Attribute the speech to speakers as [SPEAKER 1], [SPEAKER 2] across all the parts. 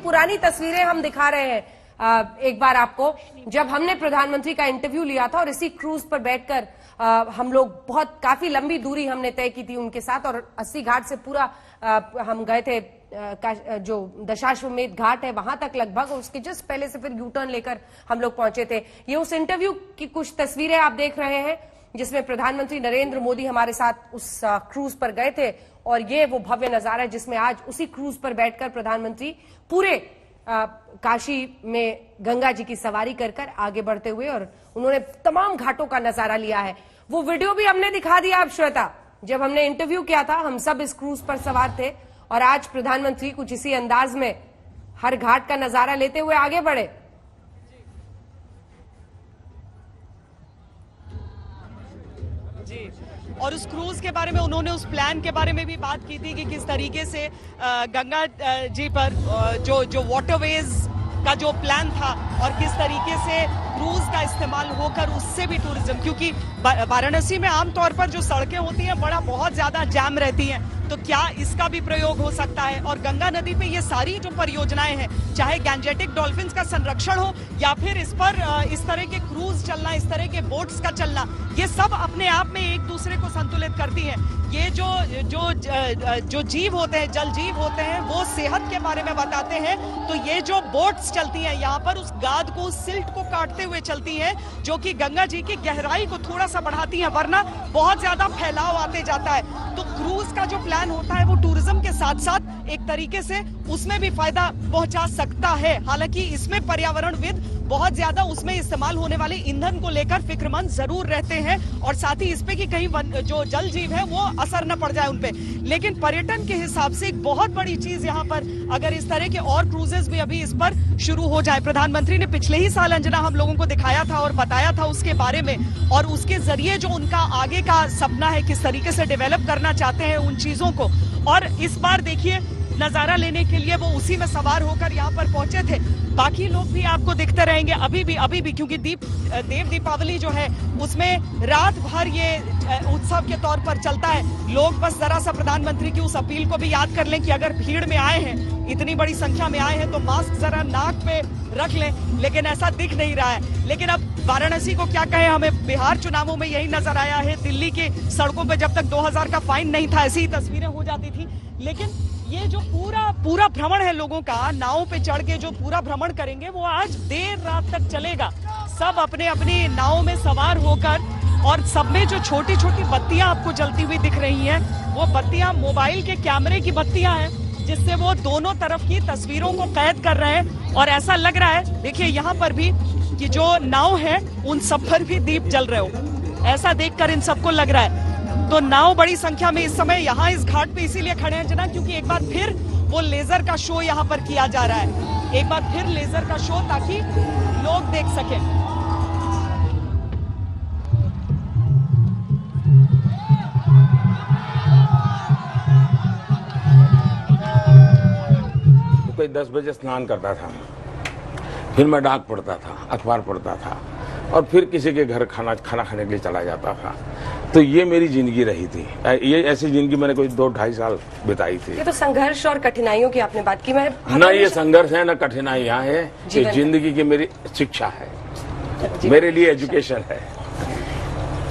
[SPEAKER 1] पुरानी तस्वीरें हम दिखा रहे हैं एक बार आपको, जब हमने प्रधानमंत्री का इंटरव्यू लिया था और इसी क्रूज पर बैठकर हम लोग काफी लंबी दूरी हमने तय की थी उनके साथ, और 80 घाट से पूरा हम गए थे जो दशाश्वमेध घाट है वहां तक लगभग, और उसके जस्ट पहले से फिर यू टर्न लेकर हम लोग पहुंचे थे। ये उस इंटरव्यू की कुछ तस्वीरें आप देख रहे हैं जिसमें प्रधानमंत्री नरेंद्र मोदी हमारे साथ उस क्रूज पर गए थे, और ये वो भव्य नजारा है जिसमें आज उसी क्रूज पर बैठकर प्रधानमंत्री पूरे काशी में गंगा जी की सवारी कर आगे बढ़ते हुए, और उन्होंने तमाम घाटों का नजारा लिया है। वो वीडियो भी हमने दिखा दिया आप श्वेता, जब हमने इंटरव्यू किया था हम सब इस क्रूज पर सवार थे, और आज प्रधानमंत्री कुछ इसी अंदाज में हर घाट का नजारा लेते हुए आगे बढ़े।
[SPEAKER 2] जी, और उस क्रूज के बारे में उन्होंने उस प्लान के बारे में भी बात की थी कि किस तरीके से गंगा जी पर जो वाटरवेज का जो प्लान था और किस तरीके से क्रूज का इस्तेमाल होकर उससे भी टूरिज्म, क्योंकि वाराणसी में आमतौर पर जो सड़कें होती हैं बहुत ज्यादा जाम रहती हैं, तो क्या इसका भी प्रयोग हो सकता है। और गंगा नदी पे ये सारी जो परियोजनाएं हैं, चाहे गैंजेटिक डॉल्फिन्स का संरक्षण हो या फिर इस पर इस तरह के क्रूज चलना, इस तरह के बोट्स का चलना, ये सब अपने आप में एक दूसरे को संतुलित करती हैं। ये जो जीव होते हैं, जल जीव होते हैं, वो सेहत के बारे में बताते हैं। तो ये जो बोट्स चलती हैं यहाँ पर उस गाद को, उस सिल्ट को काटते हुए चलती हैं, जो कि गंगा जी की गहराई को थोड़ा सा बढ़ाती हैं, वरना बहुत ज्यादा फैलाव आते जाता है। तो क्रूज का जो प्लान होता है वो टूरिज्म के साथ साथ एक तरीके से उसमें भी फायदा पहुंचा सकता है। हालांकि इसमें पर्यावरणविद बहुत ज्यादा उसमें इस्तेमाल होने वाले ईंधन को लेकर फिक्रमंद जरूर रहते हैं, और साथ ही इस पे कि कहीं जो जल जीव है वो असर न पड़ जाए उनपे। लेकिन पर्यटन के हिसाब से एक बहुत बड़ी चीज यहाँ पर, अगर इस तरह के और क्रूजेस भी अभी इस पर शुरू हो जाए, प्रधानमंत्री ने पिछले ही साल अंजना हम लोगों को दिखाया था और बताया था उसके बारे में, और उसके जरिए जो उनका आगे का सपना है, किस तरीके से डेवलप करना चाहते हैं उन चीजों को। और इस बार देखिए नजारा लेने के लिए वो उसी में सवार होकर यहाँ पर पहुंचे थे। बाकी लोग भी आपको दिखते रहेंगे अभी भी, क्योंकि देव दीपावली जो है उसमें रात भर ये उत्सव के तौर पर चलता है। लोग बस जरा सा प्रधानमंत्री की उस अपील को भी याद कर लें कि अगर भीड़ में आए हैं, इतनी बड़ी संख्या में आए हैं, तो मास्क जरा नाक पे रख लें, लेकिन ऐसा दिख नहीं रहा है। लेकिन अब वाराणसी को क्या कहें, हमें बिहार चुनावों में यही नजर आया है। दिल्ली की सड़कों पे जब तक 2000 का फाइन नहीं था, ऐसी ही तस्वीरें हो जाती थी। लेकिन ये जो पूरा भ्रमण है लोगों का, नाव पे चढ़ के जो पूरा भ्रमण करेंगे, वो आज देर रात तक चलेगा। सब अपने अपनी नाव में सवार होकर, और सब में जो छोटी छोटी बत्तियां आपको जलती हुई दिख रही हैं, वो बत्तियां मोबाइल के कैमरे की बत्तियां हैं, जिससे वो दोनों तरफ की तस्वीरों को कैद कर रहे हैं। और ऐसा लग रहा है, देखिए यहाँ पर भी कि जो नाव है उन सब पर भी दीप जल रहे हो, ऐसा देखकर इन सबको लग रहा है। तो नाव बड़ी संख्या में इस समय यहाँ इस घाट पे इसीलिए खड़े हैं जना, क्योंकि एक बार फिर वो लेजर का शो यहाँ पर किया जा रहा है, एक बार फिर लेजर का शो, ताकि लोग देख सकें।
[SPEAKER 3] कोई 10 बजे स्नान करता था, फिर मैं डाक पढ़ता था, अखबार पढ़ता था, और फिर किसी के घर खाना खाने के लिए चला जाता था। तो ये मेरी जिंदगी रही थी। ये ऐसी जिंदगी मैंने कोई 2-2.5 साल बिताई थी।
[SPEAKER 1] ये तो संघर्ष और कठिनाइयों की आपने बात की। मैं
[SPEAKER 3] न ये संघर्ष है, न कठिनाइयां है, ये जिंदगी की मेरी शिक्षा है, मेरे लिए एजुकेशन है।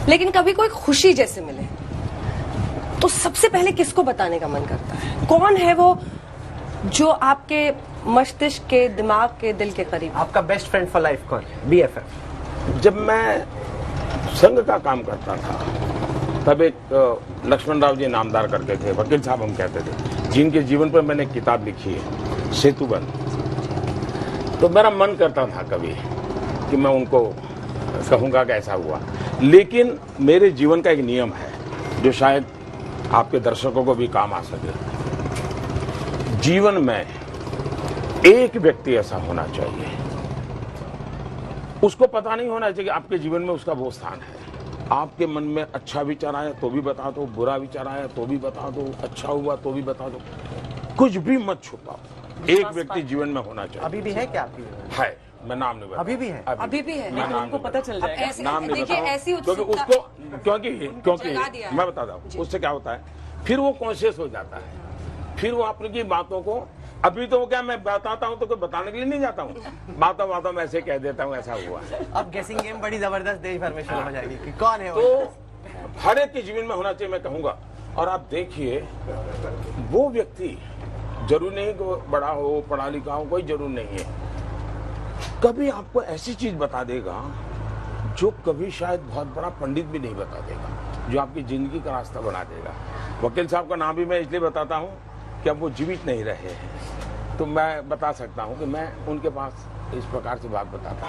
[SPEAKER 1] लेकिन कभी कोई खुशी जैसे मिले तो सबसे पहले किसको बताने का मन करता है? कौन है वो जो आपके मस्तिष्क के, दिमाग के, दिल के करीब?
[SPEAKER 4] आपका बेस्ट फ्रेंड फॉर लाइफ कौन है? BFF।
[SPEAKER 3] जब मैं संघ का काम करता था, तब एक लक्ष्मण राव जी नामदार करके थे, वकील साहब हम कहते थे, जिनके जीवन पर मैंने किताब लिखी है, सेतुबंध। तो मेरा मन करता था कभी कि मैं उनको कहूँगा कि ऐसा हुआ। लेकिन मेरे जीवन का एक नियम है जो शायद आपके दर्शकों को भी काम आ सके। जीवन में एक व्यक्ति ऐसा होना चाहिए, उसको पता नहीं होना चाहिए कि आपके जीवन में उसका वो स्थान है। आपके मन में अच्छा विचार आया तो भी बता दो, बुरा विचार आया तो भी बता दो, अच्छा हुआ तो भी बता दो, कुछ भी मत छुपाओ। एक व्यक्ति जीवन में होना चाहिए।
[SPEAKER 4] अभी भी है क्या आपकी?
[SPEAKER 3] है, मैं नाम नहीं बता।
[SPEAKER 4] अभी भी है?
[SPEAKER 1] अभी भी है,
[SPEAKER 3] मैं नाम
[SPEAKER 2] आपको पता चल जाएगा।
[SPEAKER 3] नाम नहीं
[SPEAKER 1] देखिए ऐसी
[SPEAKER 3] क्योंकि उसको क्योंकि मैं बताता हूँ, उससे क्या होता है, फिर वो कॉन्शियस हो जाता है, फिर वो अपनी बातों को अभी तो क्या मैं बताता हूँ तो कोई बताने के लिए नहीं जाता हूँ, बातों में ऐसे कह देता हूँ ऐसा हुआ।
[SPEAKER 4] अब गेसिंग गेम बड़ी जबरदस्त देश भर में शुरू हो जाएगी कि कौन है वो।
[SPEAKER 3] तो हर एक के जीवन में होना चाहिए मैं कहूंगा। और आप देखिए वो व्यक्ति जरूर नहीं कि वो बड़ा हो पढ़ा लिखा हो, कोई जरूर नहीं है, कभी आपको ऐसी चीज बता देगा जो कभी शायद बहुत बड़ा पंडित भी नहीं बता देगा, जो आपकी जिंदगी का रास्ता बना देगा। वकील साहब का नाम भी मैं इसलिए बताता हूँ कि अब वो जीवित नहीं रहे हैं, तो मैं बता सकता हूँ कि मैं उनके पास इस प्रकार से बात बताता हूँ।